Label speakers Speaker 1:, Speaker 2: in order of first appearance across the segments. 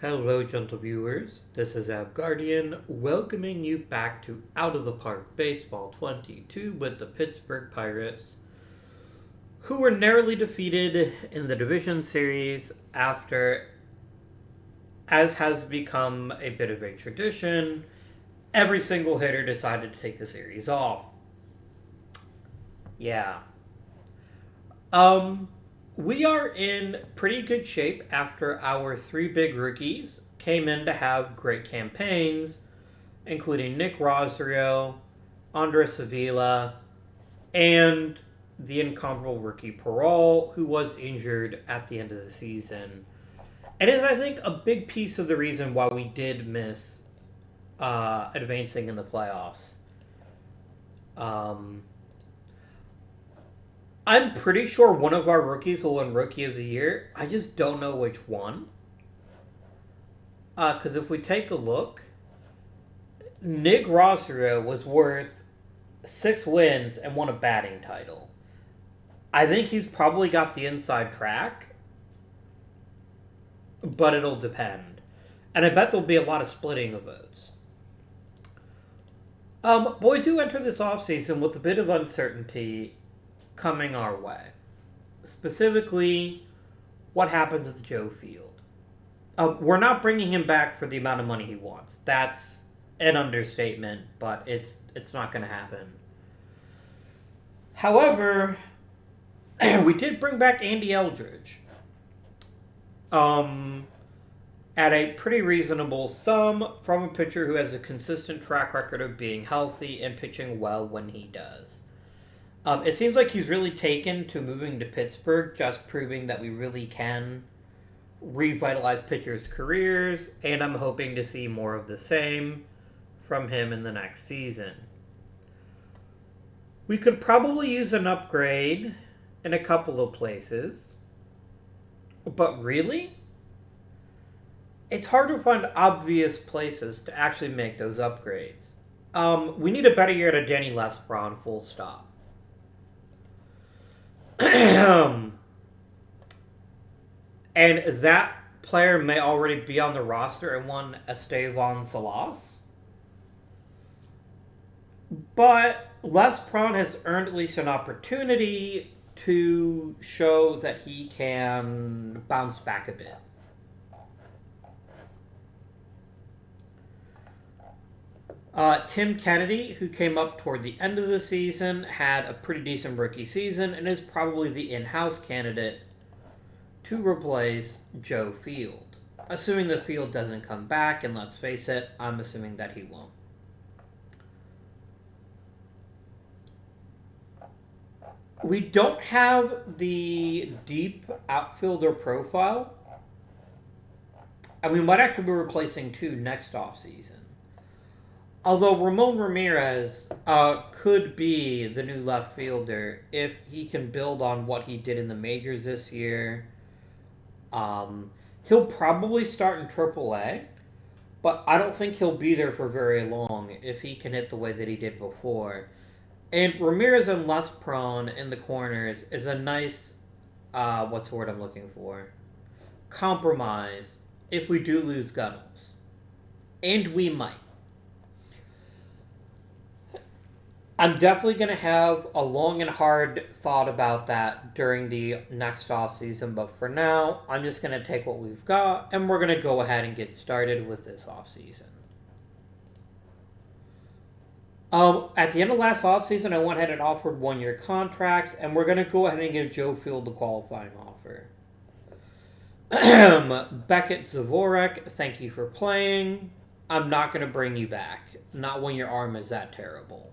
Speaker 1: Hello, gentle viewers. This is Ab Guardian, welcoming you back to Out of the Park Baseball 22 with the Pittsburgh Pirates, who were narrowly defeated in the division series after, as has become a bit of a tradition, every single hitter decided to take the series off. Yeah. Um, we are in pretty good shape after our three big rookies came in to have great campaigns, including Nick Rosario, Andres Avila, and the incomparable rookie Peral, who was injured at the end of the season. It is, I think, a big piece of the reason why we did miss advancing in the playoffs. Um, I'm pretty sure one of our rookies will win Rookie of the Year. I just don't know which one. Because if we take a look, Nick Rosario was worth 6 wins and won a batting title. I think he's probably got the inside track, but it'll depend. And I bet there'll be a lot of splitting of votes. But we do enter this offseason with a bit of uncertainty coming our way. Specifically, what happens with Joe Field. We're not bringing him back for the amount of money he wants. That's an understatement, but it's not going to happen. However, we did bring back Andy Eldridge. At a pretty reasonable sum from a pitcher who has a consistent track record of being healthy and pitching well when he does. It seems like he's really taken to moving to Pittsburgh, just proving that we really can revitalize pitchers' careers, and I'm hoping to see more of the same from him in the next season. We could probably use an upgrade in a couple of places, but really, it's hard to find obvious places to actually make those upgrades. We need a better year to Danny Lesbron, full stop. And that player may already be on the roster and one Estevan Salas. But Lesbron has earned at least an opportunity to show that he can bounce back a bit. Tim Kennedy, who came up toward the end of the season, had a pretty decent rookie season and is probably the in-house candidate to replace Joe Field. Assuming the Field doesn't come back, and let's face it, I'm assuming that he won't. We don't have the deep outfielder profile, and we might actually be replacing two next offseason. Although Ramon Ramirez could be the new left fielder if he can build on what he did in the majors this year. He'll probably start in AAA, but I don't think he'll be there for very long if he can hit the way that he did before. And Ramirez and Lesbron in the corners is a nice, what's the word I'm looking for? Compromise if we do lose Gunnels. And we might. I'm definitely going to have a long and hard thought about that during the next offseason, but for now, I'm just going to take what we've got, and we're going to go ahead and get started with this offseason. At the end of last offseason, I went ahead and offered one-year contracts, and we're going to go ahead and give Joe Field the qualifying offer. Beckett Zavorek, thank you for playing. I'm not going to bring you back. Not when your arm is that terrible.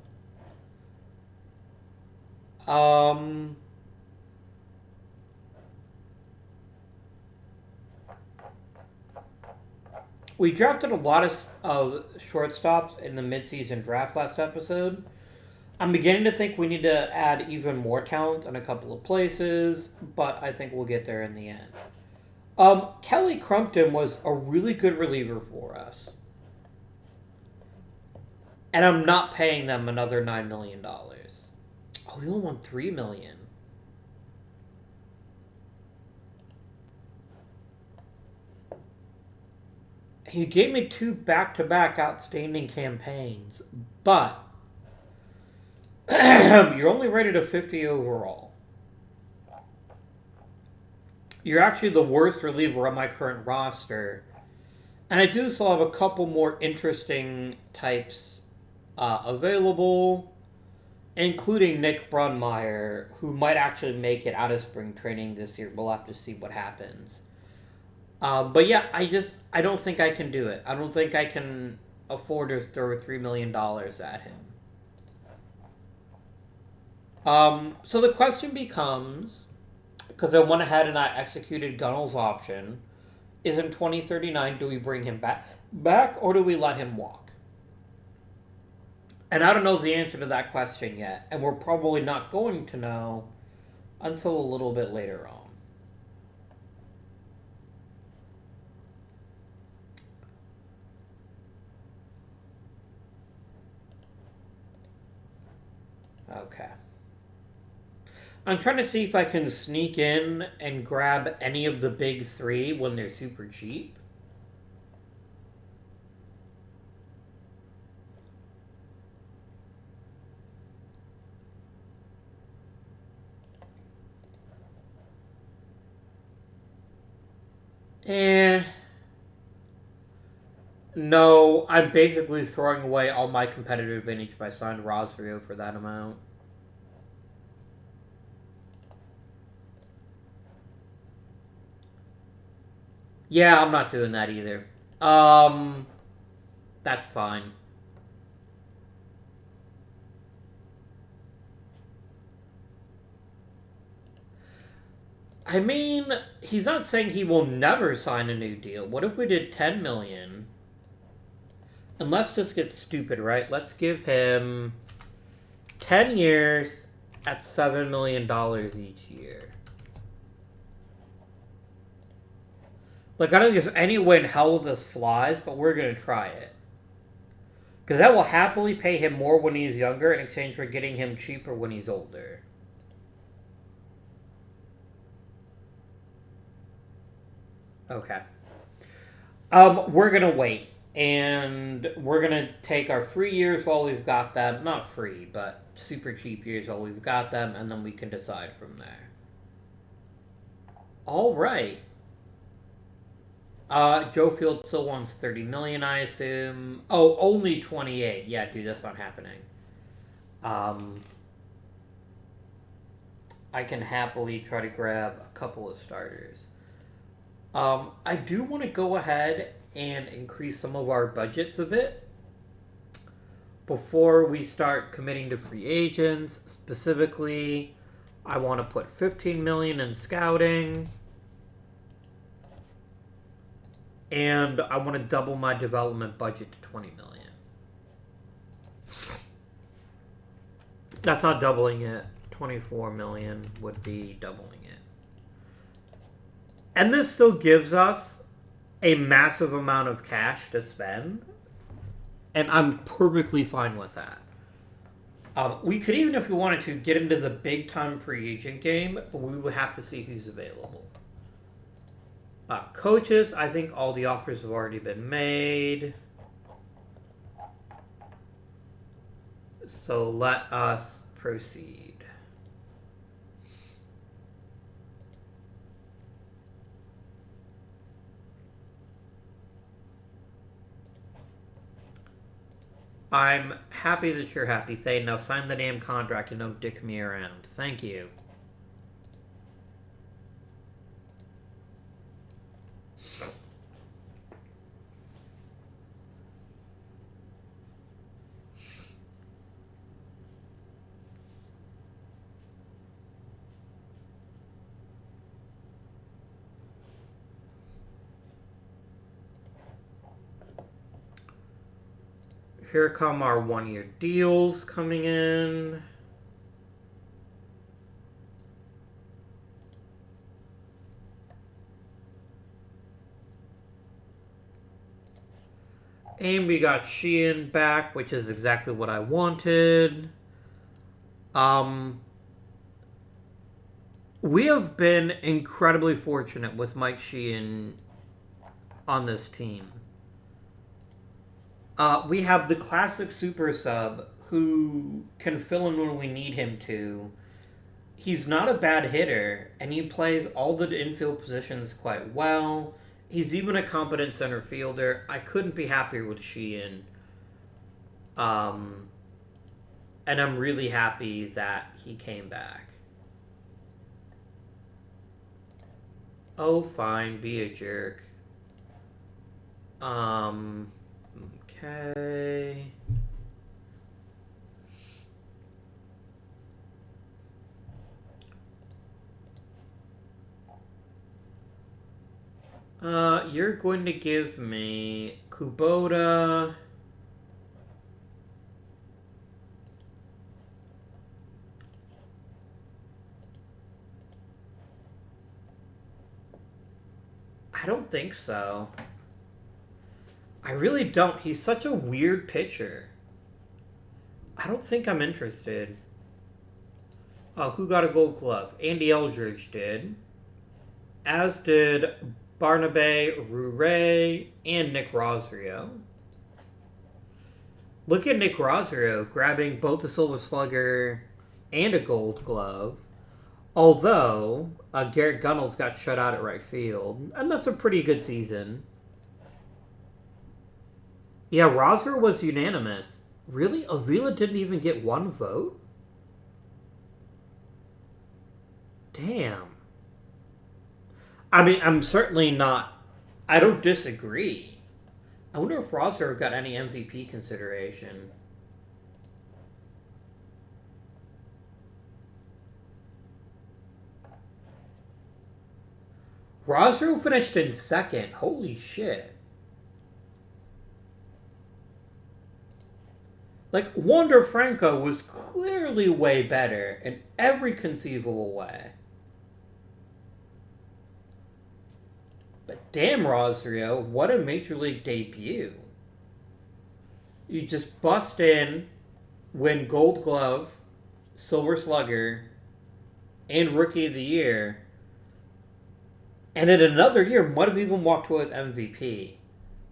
Speaker 1: We drafted a lot of shortstops in the midseason draft last episode. I'm beginning to think we need to add even more talent in a couple of places, but I think we'll get there in the end. Kelly Crumpton was a really good reliever for us. And I'm not paying them another $9 million. Oh, they only won $3 million. He gave me 2 back-to-back outstanding campaigns, but you're only rated a 50 overall. You're actually the worst reliever on my current roster. And I do still have a couple more interesting types available, including Nick Brunmeyer, who might actually make it out of spring training this year. We'll have to see what happens. But yeah, I don't think I can do it. I don't think I can afford to throw $3 million at him. So the question becomes, because I went ahead and I executed Gunnell's option, is in 2039, do we bring him back or do we let him walk? And I don't know the answer to that question yet, and we're probably not going to know until a little bit later on. Okay. I'm trying to see if I can sneak in and grab any of the big 3 when they're super cheap. No, I'm basically throwing away all my competitive advantage by signing Rosario for that amount. Yeah, I'm not doing that either. That's fine. I mean, he's not saying he will never sign a new deal. What if we did 10 million? And let's just get stupid, right? Let's give him 10 years at $7 million each year. Like, I don't think there's any way in hell this flies, but we're going to try it. Because that will happily pay him more when he's younger in exchange for getting him cheaper when he's older. Okay. We're going to wait. And we're going to take our free years while we've got them. Not free, but super cheap years while we've got them. And then we can decide from there. All right. Joe Field still wants 30 million, I assume. Oh, only 28. Yeah, dude, that's not happening. I can happily try to grab a couple of starters. I do want to go ahead and increase some of our budgets a bit before we start committing to free agents. Specifically, I want to put 15 million in scouting. And I want to double my development budget to 20 million. That's not doubling it. 24 million would be doubling it. And this still gives us a massive amount of cash to spend. And I'm perfectly fine with that. We could, even if we wanted to, get into the big time free agent game, but we would have to see who's available. Coaches, I think all the offers have already been made. So let us proceed. I'm happy that you're happy, Thane. Now sign the damn contract and don't dick me around. Thank you. Here come our 1-year deals coming in. And we got Sheehan back, which is exactly what I wanted. We have been incredibly fortunate with Mike Sheehan on this team. We have the classic super sub who can fill in when we need him to. He's not a bad hitter, and he plays all the infield positions quite well. He's even a competent center fielder. I couldn't be happier with Sheehan. Um, and I'm really happy that he came back. Oh, fine, be a jerk. Okay. You're going to give me Kubota. I don't think so. I really don't. He's such a weird pitcher. I don't think I'm interested. Oh, who got a gold glove? Andy Eldridge did. As did Barnaby Rure and Nick Rosario. Look at Nick Rosario grabbing both a Silver Slugger and a gold glove. Although Garrett Gunnels got shut out at right field. And that's a pretty good season. Yeah, Rosario was unanimous. Really? Avila didn't even get one vote? Damn. I mean, I'm certainly not... I don't disagree. I wonder if Rosario got any MVP consideration. Rosario finished in second. Holy shit. Like, Wander Franco was clearly way better in every conceivable way. But damn, Rosario, what a Major League debut. You just bust in, win Gold Glove, Silver Slugger, and Rookie of the Year. And in another year, might have even walked away with MVP.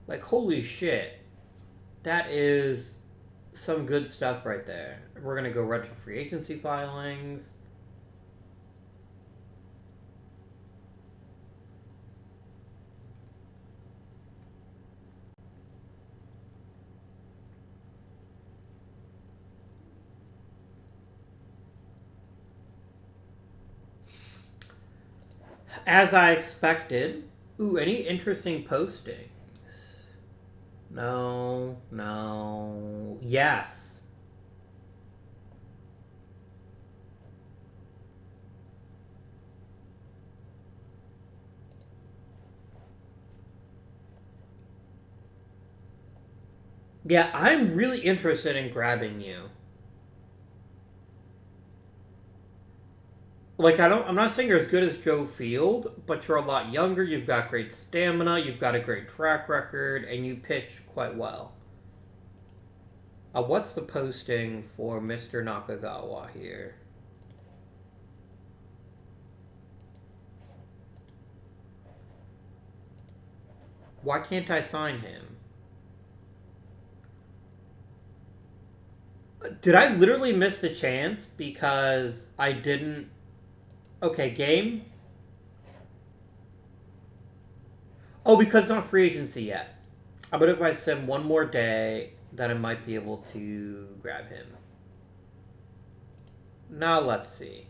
Speaker 1: Like, holy shit. That is some good stuff right there. We're going to go right to free agency filings. As I expected. Ooh, any interesting postings? No. Yes. Yeah, I'm really interested in grabbing you. Like, I'm not saying you're as good as Joe Field, but you're a lot younger, you've got great stamina, you've got a great track record, and you pitch quite well. What's the posting for Mr. Nakagawa here? Why can't I sign him? Did I literally miss the chance because I didn't... Okay, game? Oh, because it's not free agency yet. I bet if I send one more day, that I might be able to grab him. Now let's see.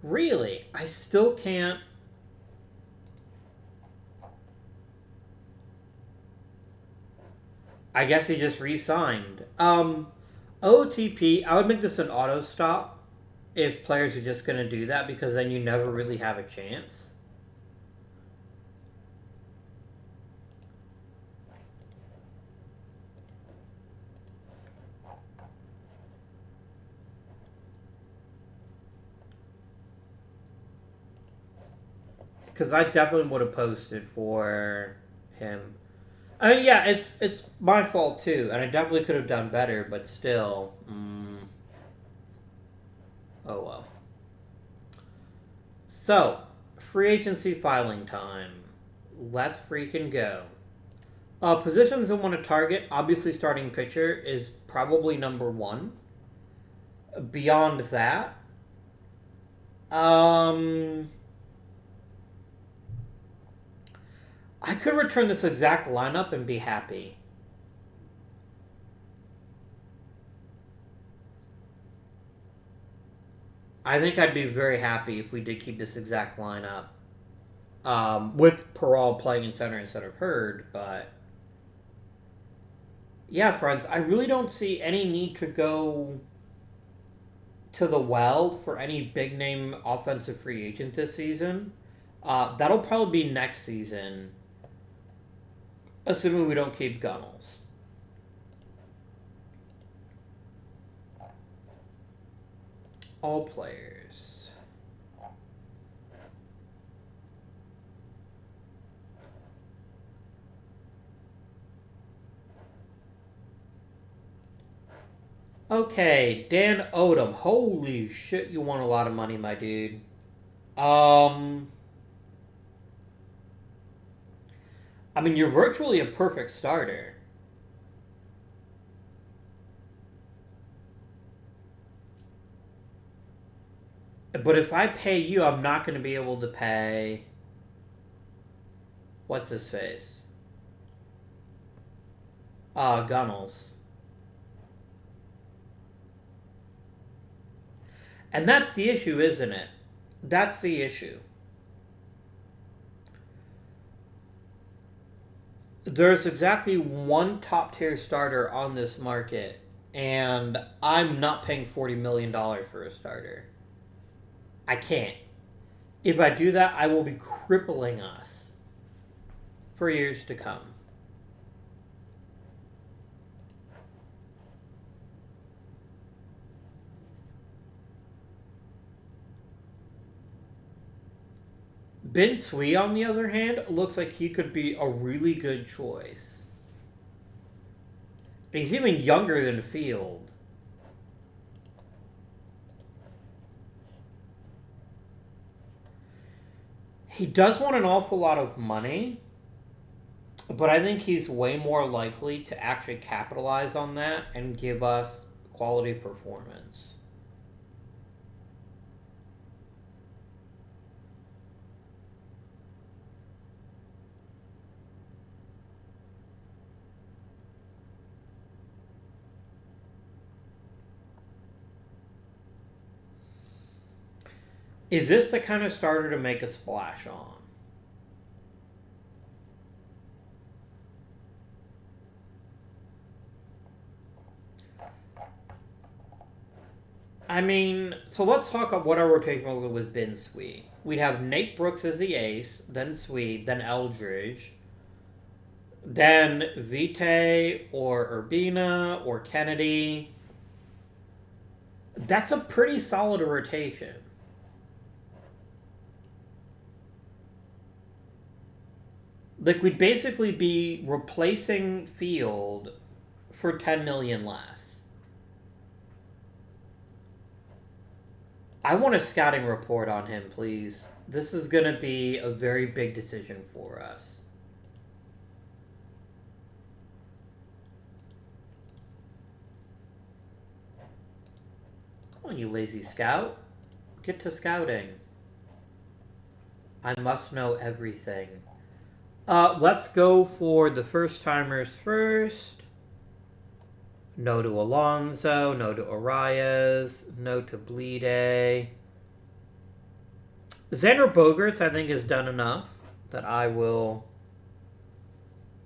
Speaker 1: Really? I still can't... I guess he just re-signed. OOTP, I would make this an auto stop if players are just going to do that, because then you never really have a chance. Because I definitely would have posted for him. I mean, yeah, it's my fault too, and I definitely could have done better, but still. Oh well. So, free agency filing time. Let's freaking go. Positions I want to target, obviously starting pitcher is probably number one. Beyond that, I could return this exact lineup and be happy. I think I'd be very happy if we did keep this exact lineup. With Peral playing in center instead of Hurd, but yeah, friends, I really don't see any need to go to the well for any big name offensive free agent this season. That'll probably be next season, assuming we don't keep Gunnels. All players. Okay, Dan Odom. Holy shit, you want a lot of money, my dude. I mean, you're virtually a perfect starter. But if I pay you, I'm not going to be able to pay... What's his face? Gunnels. And that's the issue, isn't it? That's the issue. There's exactly one top-tier starter on this market, and I'm not paying $40 million for a starter. I can't. If I do that, I will be crippling us for years to come. Ben Swee, on the other hand, looks like he could be a really good choice. And he's even younger than Field. He does want an awful lot of money, but I think he's way more likely to actually capitalize on that and give us quality performance. Is this the kind of starter to make a splash on? I mean, so let's talk about what our rotation will be with Ben Swee. We'd have Nate Brooks as the ace, then Swee, then Eldridge, then Vitae or Urbina or Kennedy. That's a pretty solid rotation. Like, we'd basically be replacing Field for $10 million less. I want a scouting report on him, please. This is going to be a very big decision for us. Come on, you lazy scout. Get to scouting. I must know everything. Let's go for the first-timers first. No to Alonso, no to Arias, no to Bleede. Xander Bogaerts, I think, has done enough that I will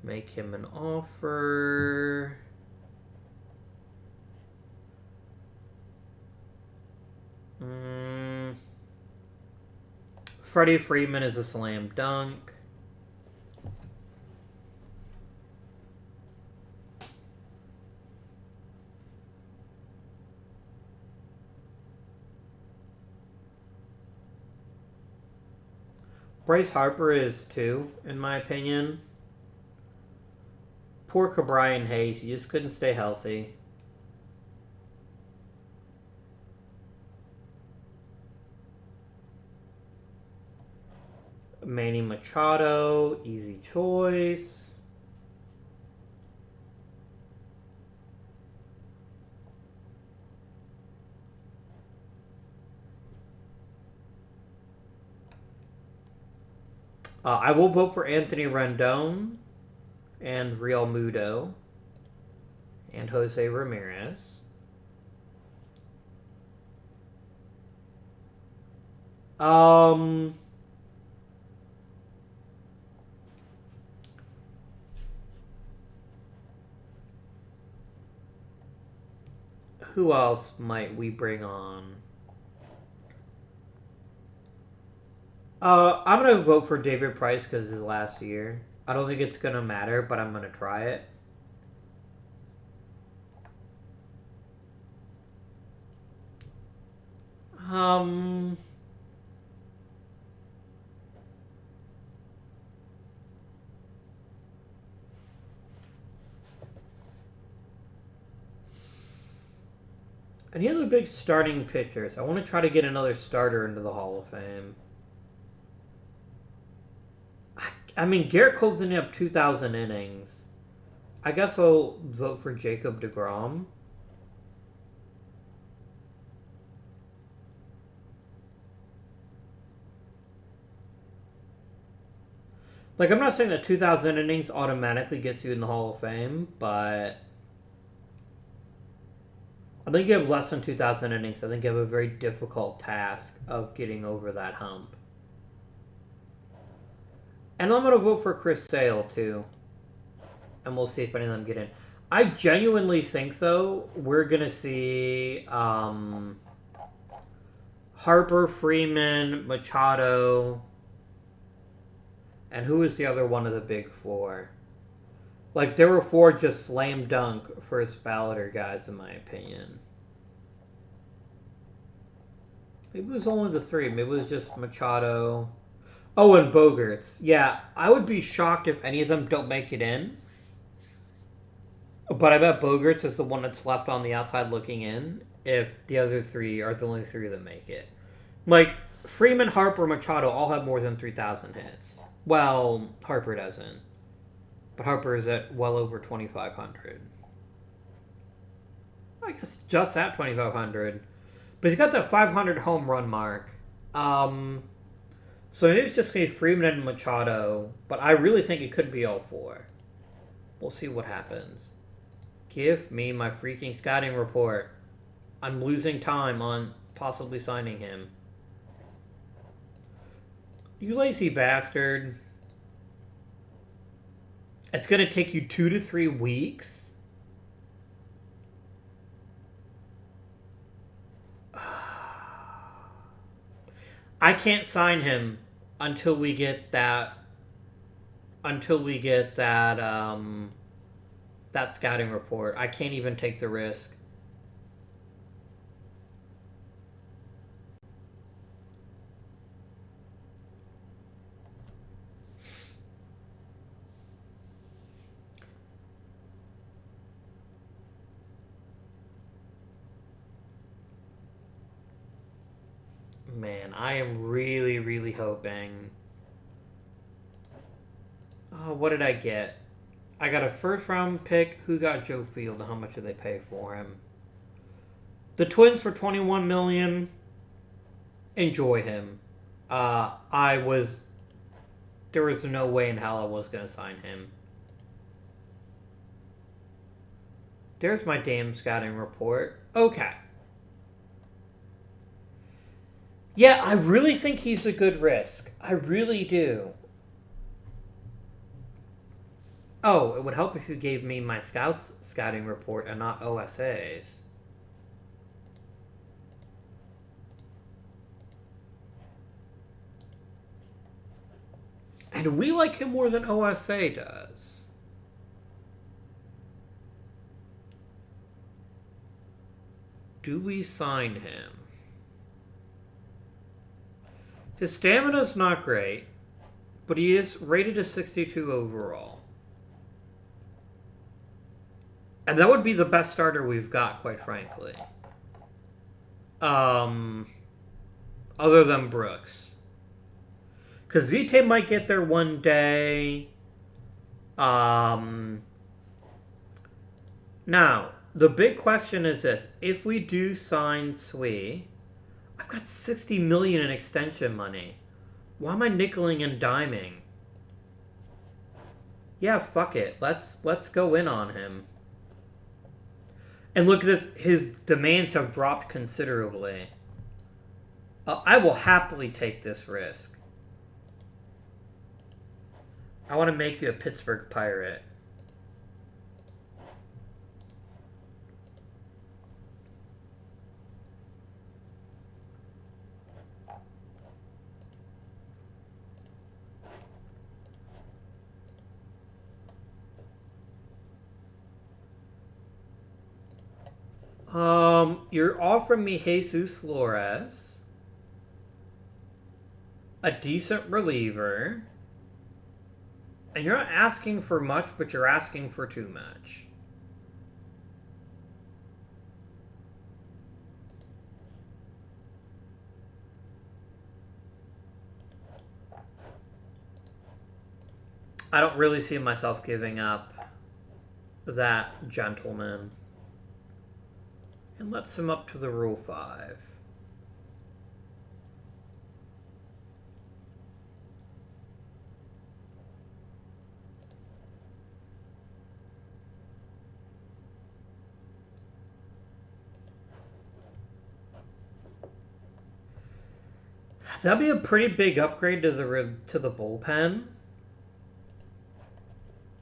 Speaker 1: make him an offer. Freddie Freeman is a slam dunk. Bryce Harper is too, in my opinion. Poor Cabrian Hayes, he just couldn't stay healthy. Manny Machado, easy choice. I will vote for Anthony Rendon and Real Muto and Jose Ramirez. Who else might we bring on? I'm gonna vote for David Price because his last year. I don't think it's gonna matter, but I'm gonna try it. Any other big starting pitchers? I want to try to get another starter into the Hall of Fame. I mean, Garrett Cole's only up 2,000 innings. I guess I'll vote for Jacob deGrom. Like, I'm not saying that 2,000 innings automatically gets you in the Hall of Fame, but I think you have less than 2,000 innings. I think you have a very difficult task of getting over that hump. And I'm going to vote for Chris Sale, too. And we'll see if any of them get in. I genuinely think, though, we're going to see Harper, Freeman, Machado, and who is the other one of the big four? Like, there were four just slam dunk first balloter guys, in my opinion. Maybe it was only the three. Maybe it was just Machado. Oh, and Bogarts. Yeah, I would be shocked if any of them don't make it in. But I bet Bogarts is the one that's left on the outside looking in if the other three are the only three that make it. Like, Freeman, Harper, Machado all have more than 3,000 hits. Well, Harper doesn't. But Harper is at well over 2,500. I guess just at 2,500. But he's got that 500 home run mark. So maybe it's just going to be Freeman and Machado. But I really think it could be all four. We'll see what happens. Give me my freaking scouting report. I'm losing time on possibly signing him. You lazy bastard. It's going to take you 2 to 3 weeks? I can't sign him until we get that that scouting report. I can't even take the risk. Man, I am really, really hoping. Oh, what did I get? I got a first round pick. Who got Joe Field and how much did they pay for him? The Twins for $21 million. Enjoy him. There was no way in hell I was going to sign him. There's my damn scouting report. Okay. Yeah, I really think he's a good risk. I really do. Oh, it would help if you gave me my scouting report and not OSA's. And we like him more than OSA does. Do we sign him? His stamina's not great, but he is rated a 62 overall. And that would be the best starter we've got, quite frankly. Other than Brooks. Because Vitae might get there one day. Now, the big question is this. If we do sign Sui, I've got $60 million in extension money. Why am I nickeling and diming? Yeah, fuck it. Let's go in on him. And look at this. His demands have dropped considerably. I will happily take this risk. I want to make you a Pittsburgh Pirate. You're offering me Jesus Flores, a decent reliever, and you're not asking for much, but you're asking for too much. I don't really see myself giving up that gentleman. And let's him up to the Rule 5. That'd be a pretty big upgrade to the bullpen.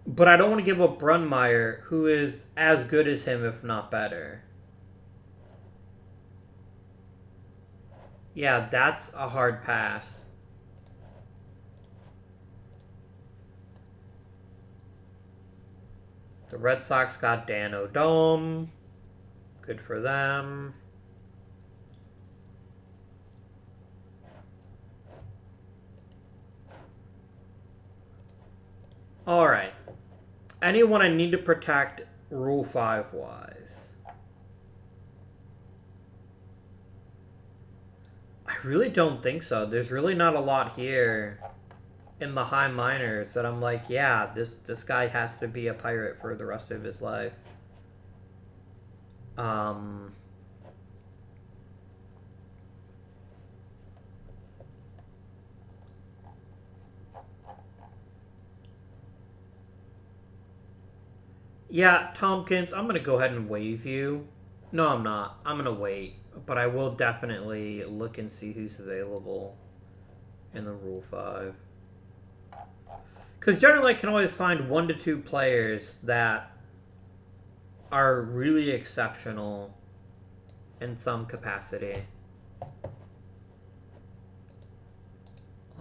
Speaker 1: But I don't want to give up Brunmeyer, who is as good as him, if not better. Yeah, that's a hard pass. The Red Sox got Dan O'Dome. Good for them. Alright. Anyone I need to protect Rule 5-wise? I really don't think so. There's really not a lot here in the high minors that I'm like, yeah, this guy has to be a Pirate for the rest of his life. Yeah, Tompkins, I'm going to go ahead and waive you. No, I'm not. I'm going to wait. But I will definitely look and see who's available in the Rule 5. Because generally I can always find 1 to 2 players that are really exceptional in some capacity.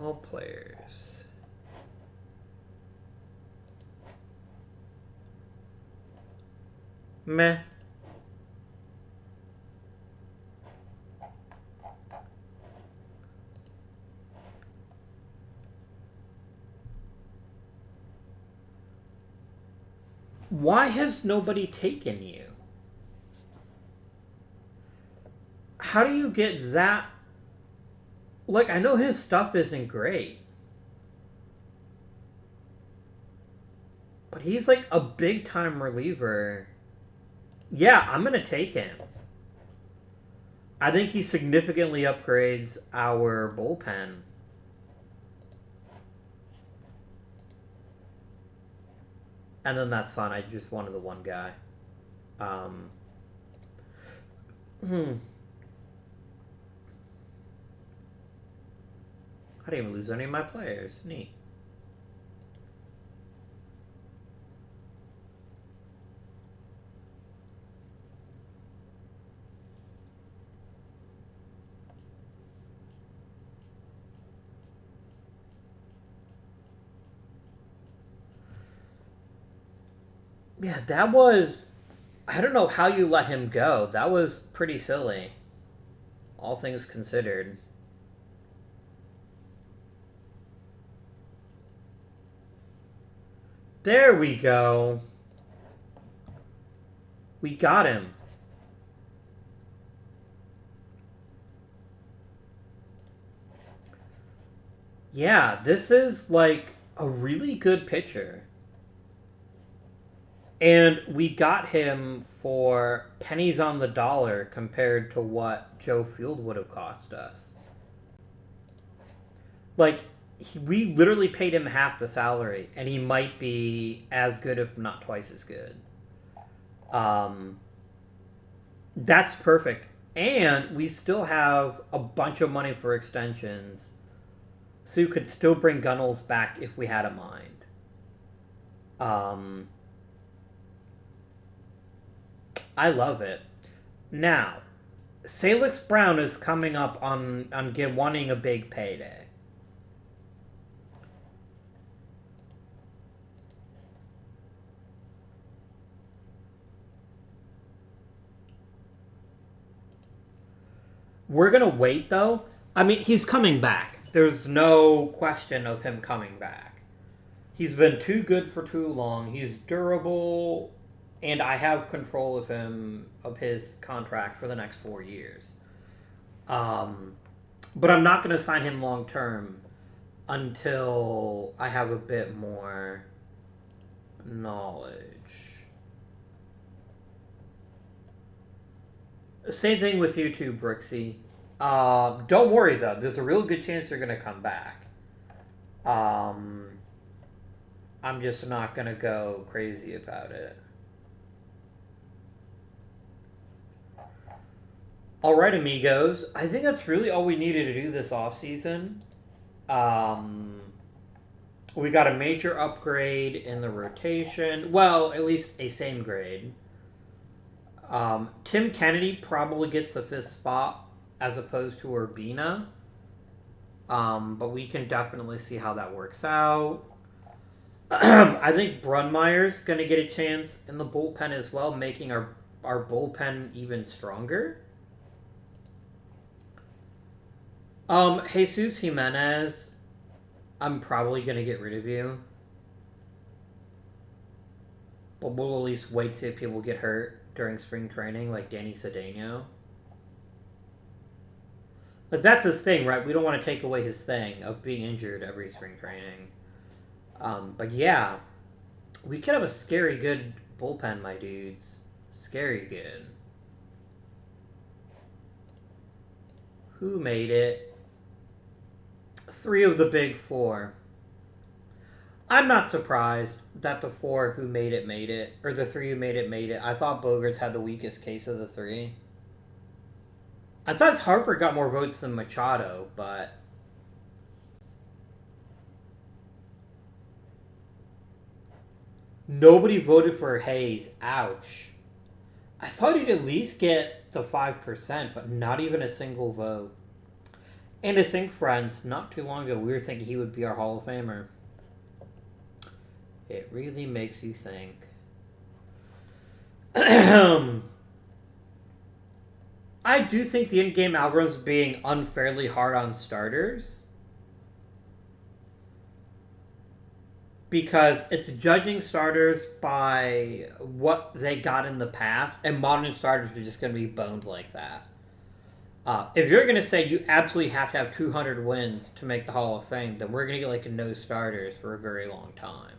Speaker 1: All players. Meh. Why has nobody taken you? How do you get that? Like, I know his stuff isn't great. But he's like a big-time reliever. Yeah, I'm going to take him. I think he significantly upgrades our bullpen. And then that's fine. I just wanted the one guy. I didn't even lose any of my players. Neat. Yeah, that was... I don't know how you let him go. That was pretty silly. All things considered. There we go. We got him. Yeah, this is like a really good pitcher. And we got him for pennies on the dollar compared to what Joe Field would have cost us. Like, we literally paid him half the salary, and he might be as good, if not twice as good. That's perfect. And we still have a bunch of money for extensions. So you could still bring Gunnels back if we had a mind. I love it. Now, Salix Brown is coming up on wanting a big payday. We're going to wait, though. I mean, he's coming back. There's no question of him coming back. He's been too good for too long. He's durable, and I have control of him, of his contract for the next 4 years. But I'm not going to sign him long term until I have a bit more knowledge. Same thing with you too, Brooksy. Don't worry though. There's a real good chance they're gonna come back. I'm just not gonna go crazy about it. Alright, amigos. I think that's really all we needed to do this offseason. We got a major upgrade in the rotation. Well, at least a same grade. Tim Kennedy probably gets the 5th spot as opposed to Urbina. But we can definitely see how that works out. I think Brunmeyer's going to get a chance in the bullpen as well, making our bullpen even stronger. Jesus Jimenez, I'm probably going to get rid of you. But we'll at least wait to see if people get hurt during spring training, like Danny Cedeno. But that's his thing, right? We don't want to take away his thing of being injured every spring training. But yeah, we could have a scary good bullpen, my dudes. Scary good. Who made it? 3 of the big 4. I'm not surprised that the 4 who made it, or the 3 who made it. I thought Bogarts had the weakest case of the 3. I thought Harper got more votes than Machado, but nobody voted for Hayes. Ouch. I thought he'd at least get the 5%, but not even a single vote. And to think, friends, not too long ago, we were thinking he would be our Hall of Famer. It really makes you think. I do think the in-game algorithm's being unfairly hard on starters. Because it's judging starters by what they got in the past, and modern starters are just going to be boned like that. If you're going to say you absolutely have to have 200 wins to make the Hall of Fame, then we're going to get like no starters for a very long time.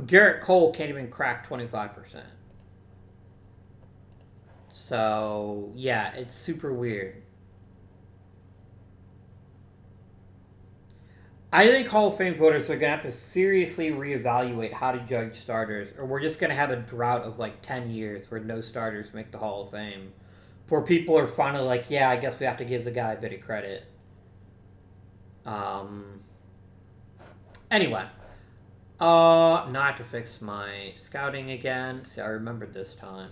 Speaker 1: Garrett Cole can't even crack 25%. So, yeah, it's super weird. I think Hall of Fame voters are going to have to seriously reevaluate how to judge starters, or we're just going to have a drought of like 10 years where no starters make the Hall of Fame. Before people are finally like, yeah, I guess we have to give the guy a bit of credit. Anyway. Now I have to fix my scouting again. See, I remembered this time.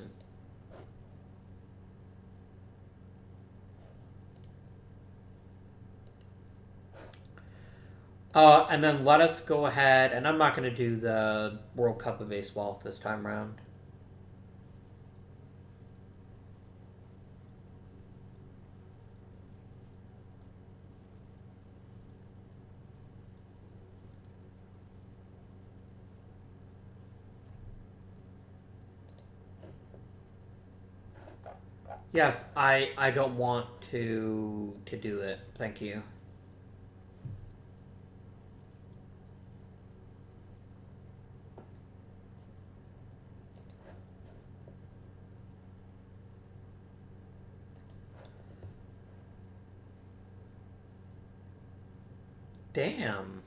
Speaker 1: And then let us go ahead, and I'm not going to do the World Cup of Baseball this time around. Yes, I don't want to do it. Thank you. Damn.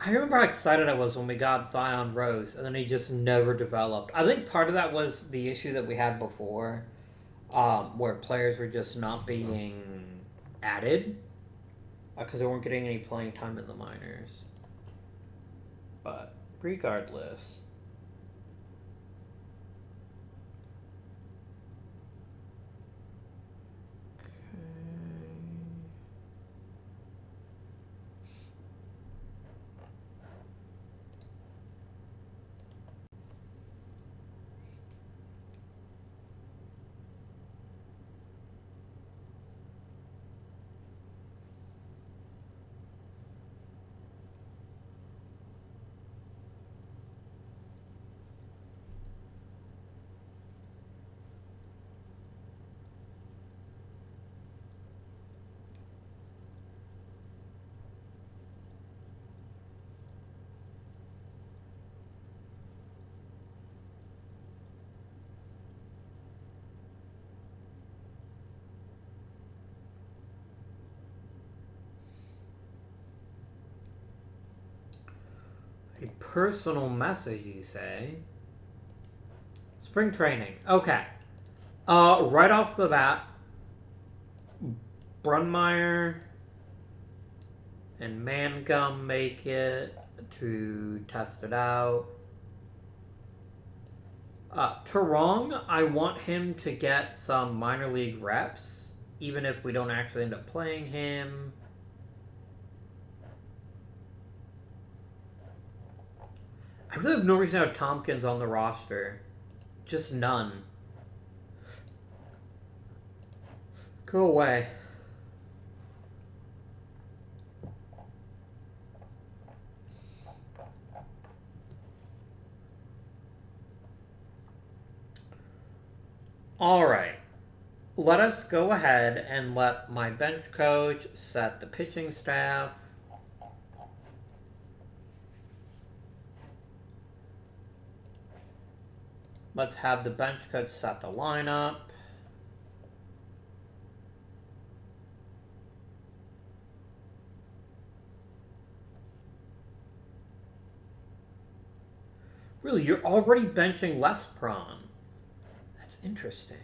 Speaker 1: I remember how excited I was when we got Zion Rose, and then he just never developed. I think part of that was the issue that we had before, where players were just not being added because they weren't getting any playing time in the minors. But regardless. A personal message, you say? Spring training. Okay. Right off the bat, Brunmeyer and Mangum make it to test it out. Tarong, I want him to get some minor league reps, even if we don't actually end up playing him. I really have no reason to have Tompkins on the roster. Just none. Go away. Alright. Let us go ahead and let my bench coach set the pitching staff. Let's have the bench coach set the lineup. Really, you're already benching Lespron. That's interesting.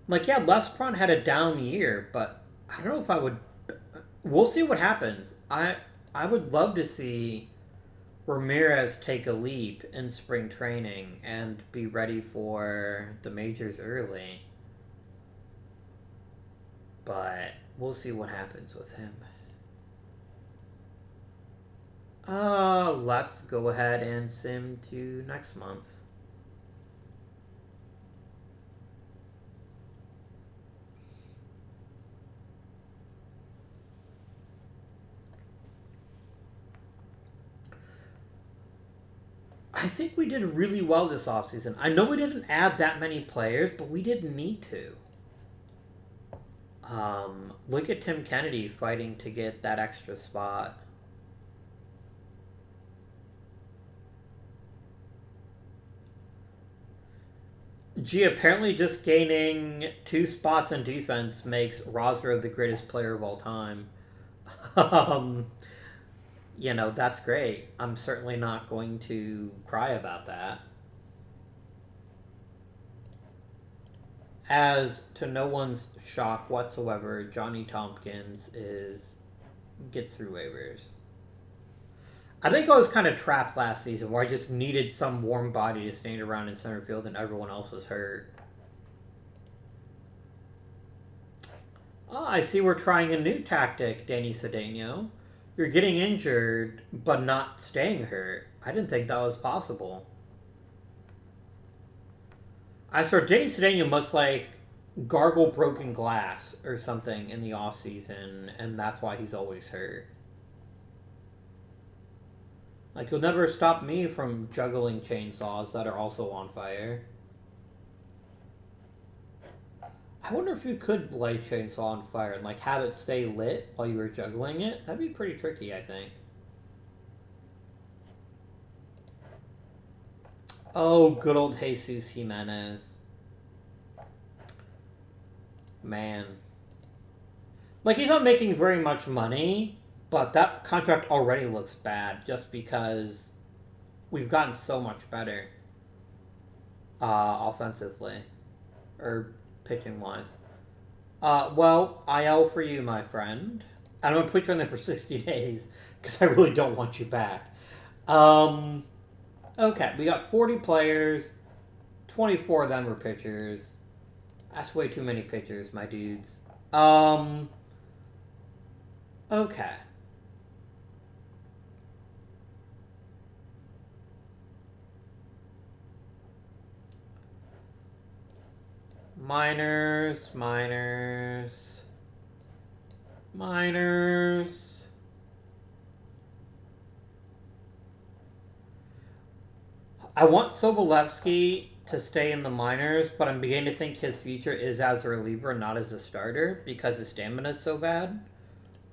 Speaker 1: Like, yeah, Lespron had a down year, but I don't know if I would... We'll see what happens. I would love to see Ramirez take a leap in spring training and be ready for the majors early. But we'll see what happens with him. Let's go ahead and sim to next month. I think we did really well this offseason. I know we didn't add that many players, but we didn't need to. Look at Tim Kennedy fighting to get that extra spot. Gee, apparently just gaining 2 spots in defense makes Rosero the greatest player of all time. You know, that's great. I'm certainly not going to cry about that. As to no one's shock whatsoever, Johnny Tompkins gets through waivers. I think I was kind of trapped last season where I just needed some warm body to stand around in center field and everyone else was hurt. Oh, I see we're trying a new tactic, Danny Cedeno. You're getting injured, but not staying hurt. I didn't think that was possible. I swear, Danny Cedeno must, like, gargle broken glass or something in the offseason, and that's why he's always hurt. Like, you'll never stop me from juggling chainsaws that are also on fire. I wonder if you could light a chainsaw on fire and, like, have it stay lit while you were juggling it. That'd be pretty tricky, I think. Oh, good old Jesus Jimenez. Man. Like, he's not making very much money, but that contract already looks bad just because we've gotten so much better offensively. Or pitching-wise. Well, IL for you, my friend. I'm going to put you on there for 60 days because I really don't want you back. Okay, we got 40 players. 24 of them were pitchers. That's way too many pitchers, my dudes. Okay. Minors. I want Sobolewski to stay in the minors, but I'm beginning to think his future is as a reliever, not as a starter, because his stamina is so bad.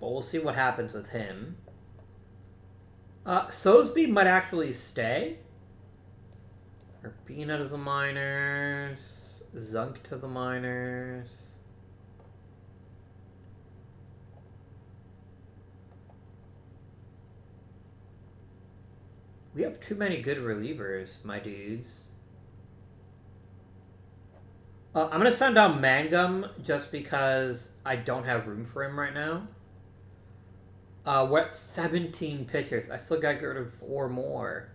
Speaker 1: But we'll see what happens with him. Sosby might actually stay. Urbina to the minors. Zunk to the minors. We have too many good relievers, my dudes. I'm going to send down Mangum just because I don't have room for him right now. We're at 17 pitchers. I still got to get rid of 4 more.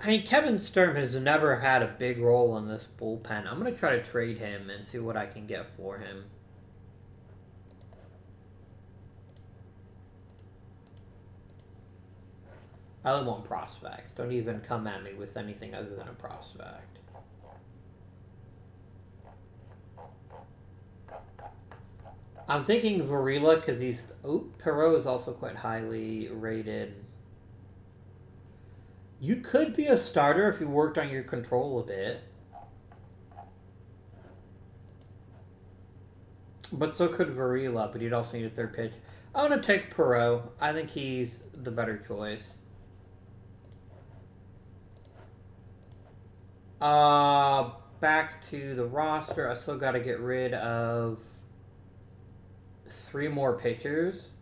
Speaker 1: I mean, Kevin Sturm has never had a big role in this bullpen. I'm going to try to trade him and see what I can get for him. I only want prospects. Don't even come at me with anything other than a prospect. I'm thinking Varela because he's... Oh, Perot is also quite highly rated. You could be a starter if you worked on your control a bit. But so could Varela, but you'd also need a third pitch. I'm going to take Perot. I think he's the better choice. Back to the roster. I still got to get rid of 3 more pitchers.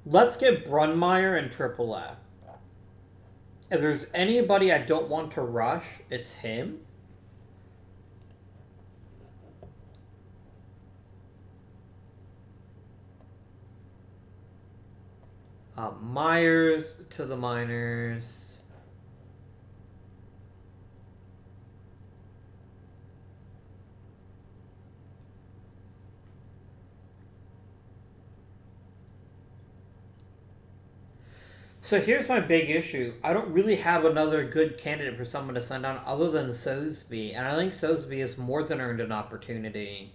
Speaker 1: Let's get Brunmeyer in AAA. If there's anybody I don't want to rush, it's him. Myers to the minors. So here's my big issue. I don't really have another good candidate for someone to send on other than Sosby. And I think Sosby has more than earned an opportunity.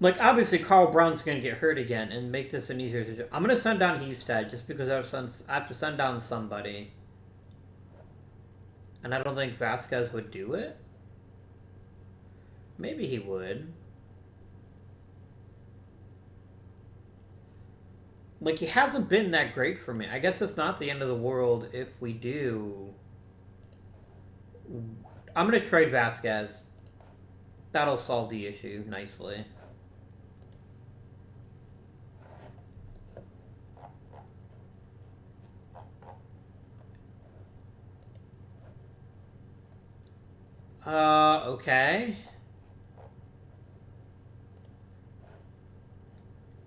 Speaker 1: Like, obviously, Carl Brown's going to get hurt again and make this an easier situation. I'm going to send down Hested just because I have to send down somebody. And I don't think Vasquez would do it. Maybe he would. Like, he hasn't been that great for me. I guess it's not the end of the world if we do. I'm going to trade Vasquez. That'll solve the issue nicely. Okay.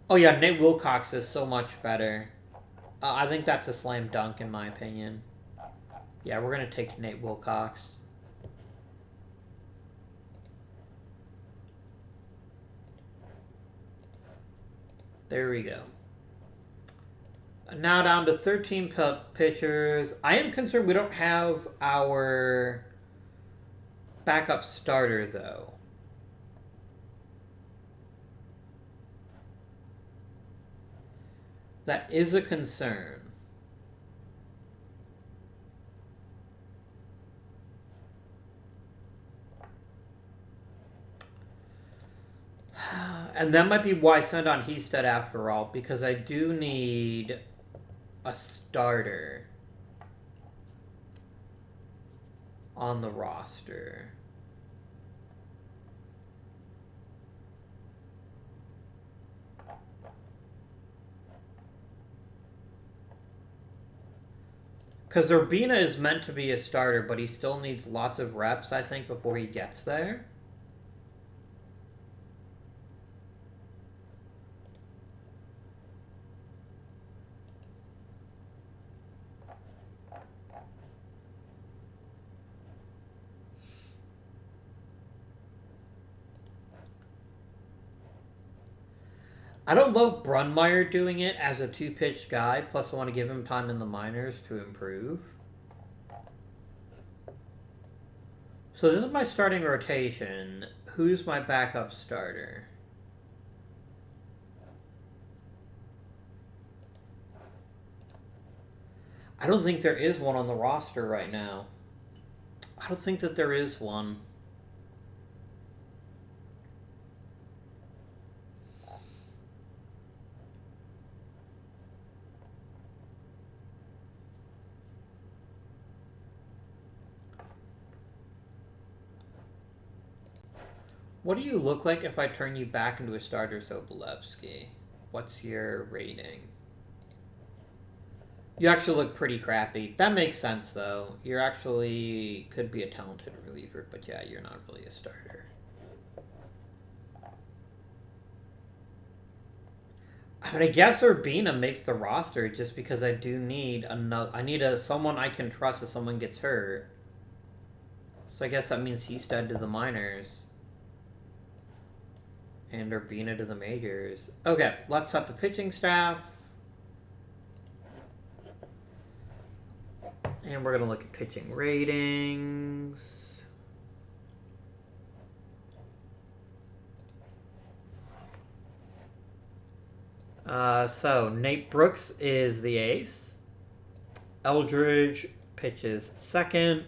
Speaker 1: Oh yeah, Nate Wilcox is so much better. I think that's a slam dunk in my opinion. Yeah, we're going to take Nate Wilcox. There we go. Now down to 13 pitchers. I am concerned we don't have our backup starter, though. That is a concern. And that might be why I sent on Heasted after all, because I do need a starter on the roster. Because Urbina is meant to be a starter, but he still needs lots of reps, I think, before he gets there. I don't love Brunmeyer doing it as a two-pitch guy, plus I want to give him time in the minors to improve. So this is my starting rotation. Who's my backup starter? I don't think there is one on the roster right now. I don't think that there is one. What do you look like if I turn you back into a starter, Sobolewski? What's your rating? You actually look pretty crappy. That makes sense, though. You're actually could be a talented reliever, but yeah, you're not really a starter. I mean, I guess Urbina makes the roster just because I do need another. I need someone I can trust if someone gets hurt. So I guess that means he's dead to the minors. And Urbina to the majors. Okay, let's set the pitching staff. And we're going to look at pitching ratings. So, Nate Brooks is the ace. Eldridge pitches second.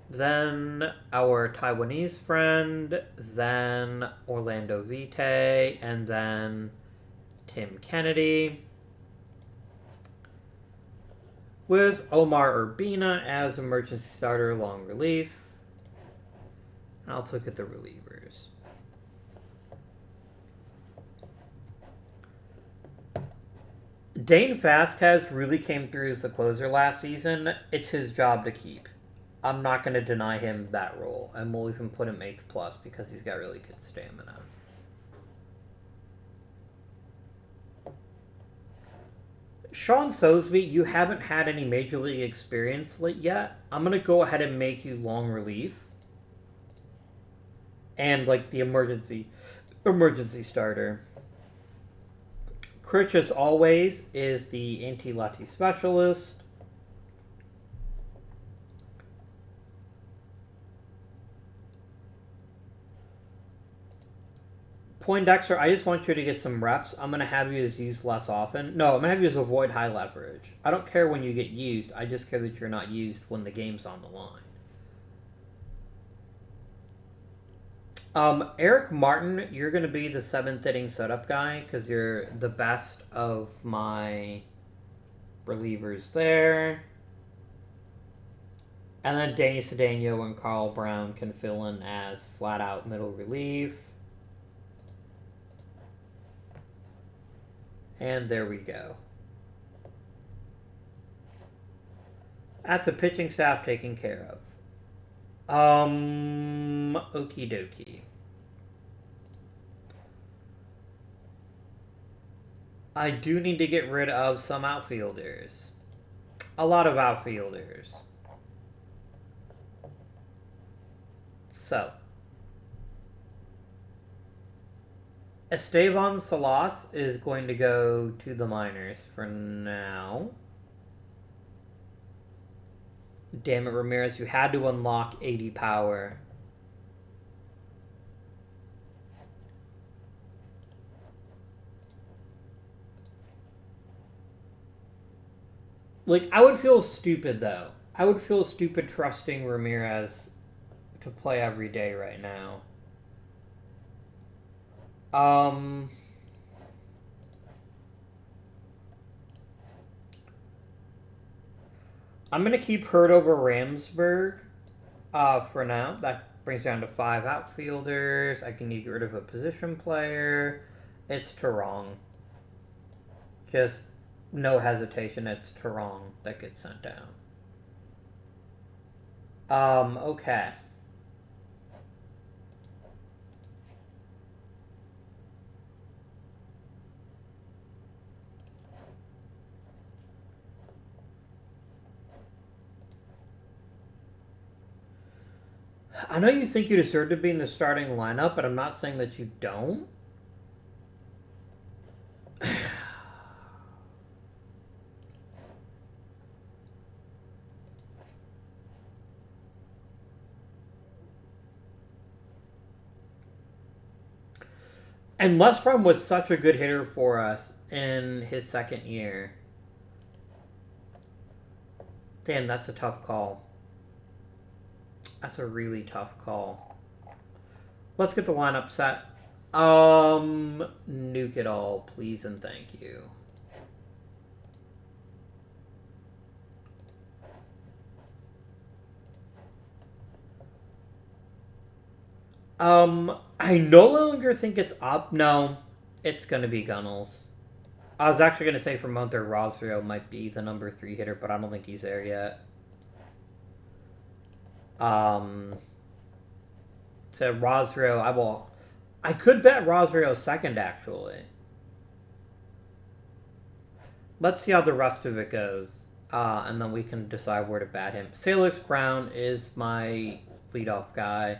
Speaker 1: Then our Taiwanese friend, then Orlando Vitae, and then Tim Kennedy. With Omar Urbina as emergency starter long relief. And I'll look at the relievers. Dane Vasquez really came through as the closer last season. It's his job to keep. I'm not going to deny him that role, and we'll even put him 8th plus because he's got really good stamina. Sean Sosby, you haven't had any major league experience yet. I'm going to go ahead and make you long relief. And like the emergency starter. Critch, as always, is the anti-Lati specialist. Poindexter, I just want you to get some reps. I'm going to have you as used less often. No, I'm going to have you as avoid high leverage. I don't care when you get used. I just care that you're not used when the game's on the line. Eric Martin, you're going to be the 7th inning setup guy because you're the best of my relievers there. And then Danny Cedeno and Carl Brown can fill in as flat-out middle relief. And there we go. That's the pitching staff taken care of. Okie dokie. I do need to get rid of some outfielders. A lot of outfielders. So. Esteban Salas is going to go to the minors for now. Damn it, Ramirez, you had to unlock 80 power. Like, I would feel stupid, though. I would feel stupid trusting Ramirez to play every day right now. I'm going to keep Hurt over Ramsburg for now. That brings down to 5 outfielders. I can get rid of a position player. It's Terong. Just no hesitation. It's Terong that gets sent down. Okay. I know you think you deserve to be in the starting lineup, but I'm not saying that you don't. And Lestrom was such a good hitter for us in his second year. Damn, that's a tough call. That's a really tough call. Let's get the lineup set. Nuke it all, please and thank you. I no longer think it's up. No, it's going to be Gunnels. I was actually going to say for Monter Rosrio might be the number 3 hitter, but I don't think he's there yet. So Rosrio, I could bet Rosrio second, actually. Let's see how the rest of it goes. And then we can decide where to bat him. Salix Brown is my leadoff guy.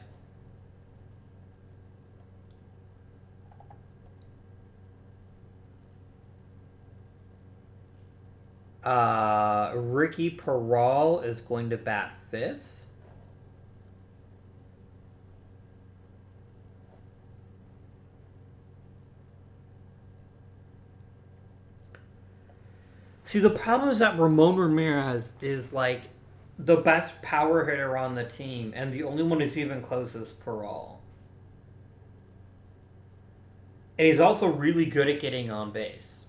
Speaker 1: Ricky Peral is going to bat 5th. See, the problem is that Ramon Ramirez is like the best power hitter on the team, and the only one who's even close is Peral. And he's also really good at getting on base.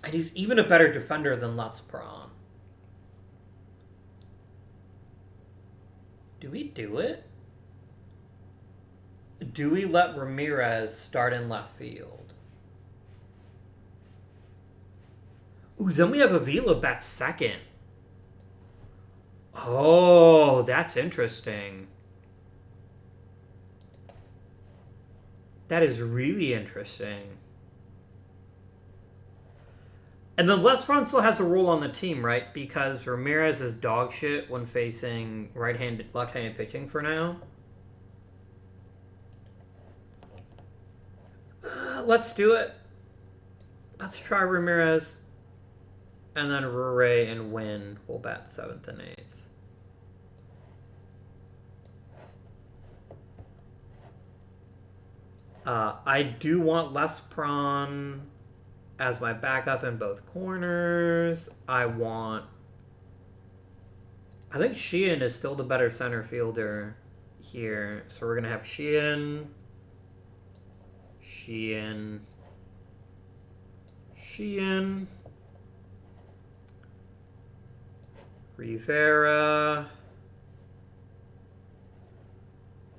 Speaker 1: And he's even a better defender than Lespron. Do we do it? Do we let Ramirez start in left field? Ooh, then we have Avila bat second. Oh, that's interesting. That is really interesting. And then Lespron still has a role on the team, right? Because Ramirez is dog shit when facing left-handed pitching for now. Let's do it. Let's try Ramirez. And then Rure and Wynn will bat 7th and 8th. I do want Lespron as my backup in both corners. I think Sheehan is still the better center fielder here. So we're going to have Sheehan, Rivera.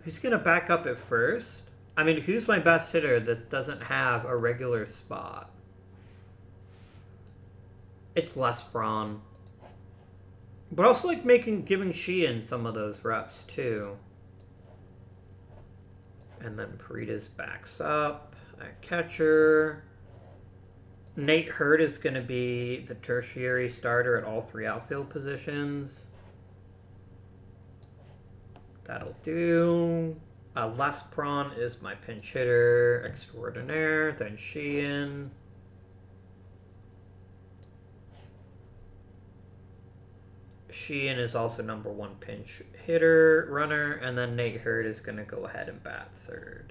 Speaker 1: Who's going to back up at first? I mean, who's my best hitter that doesn't have a regular spot? It's Lespron. But also like giving Sheehan some of those reps too. And then Paredes backs up at catcher. Nate Hurt is going to be the tertiary starter at all 3 outfield positions. That'll do. Lespron is my pinch hitter extraordinaire. Then Sheehan. Sheehan is also number 1 pinch hitter, runner, and then Nate Hurt is going to go ahead and bat 3rd.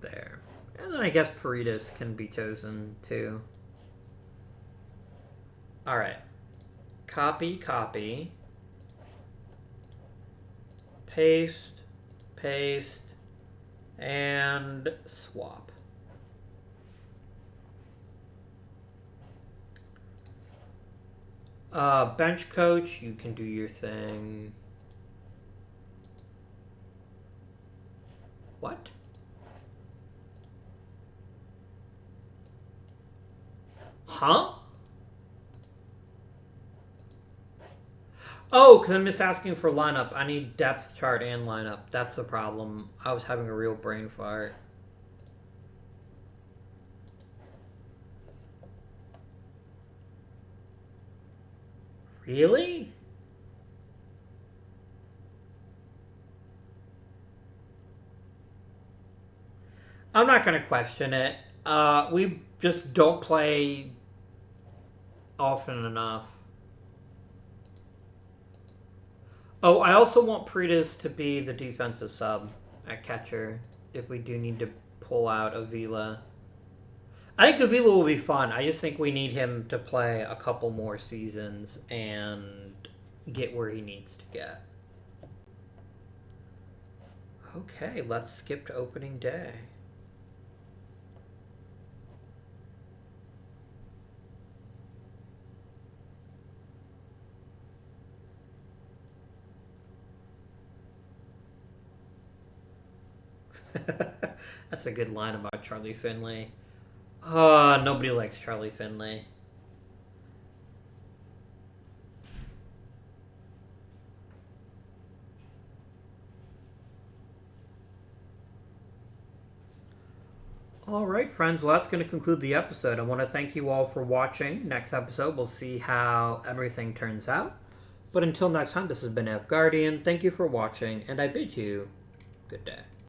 Speaker 1: There. And then I guess Paredes can be chosen too. Alright. Copy, copy. Paste, paste, and swap. Bench coach, you can do your thing. What? Huh? Oh, because I'm just asking for lineup. I need depth chart and lineup. That's the problem. I was having a real brain fart. Really? I'm not going to question it. We just don't play often enough. Oh, I also want Pretis to be the defensive sub at catcher if we do need to pull out Avila. I think Avila will be fun. I just think we need him to play a couple more seasons and get where he needs to get. Okay, let's skip to opening day. That's a good line about Charlie Finley. Nobody likes Charlie Finley. All right, friends. Well, that's going to conclude the episode. I want to thank you all for watching. Next episode, we'll see how everything turns out. But until next time, this has been Ev Guardian. Thank you for watching, and I bid you good day.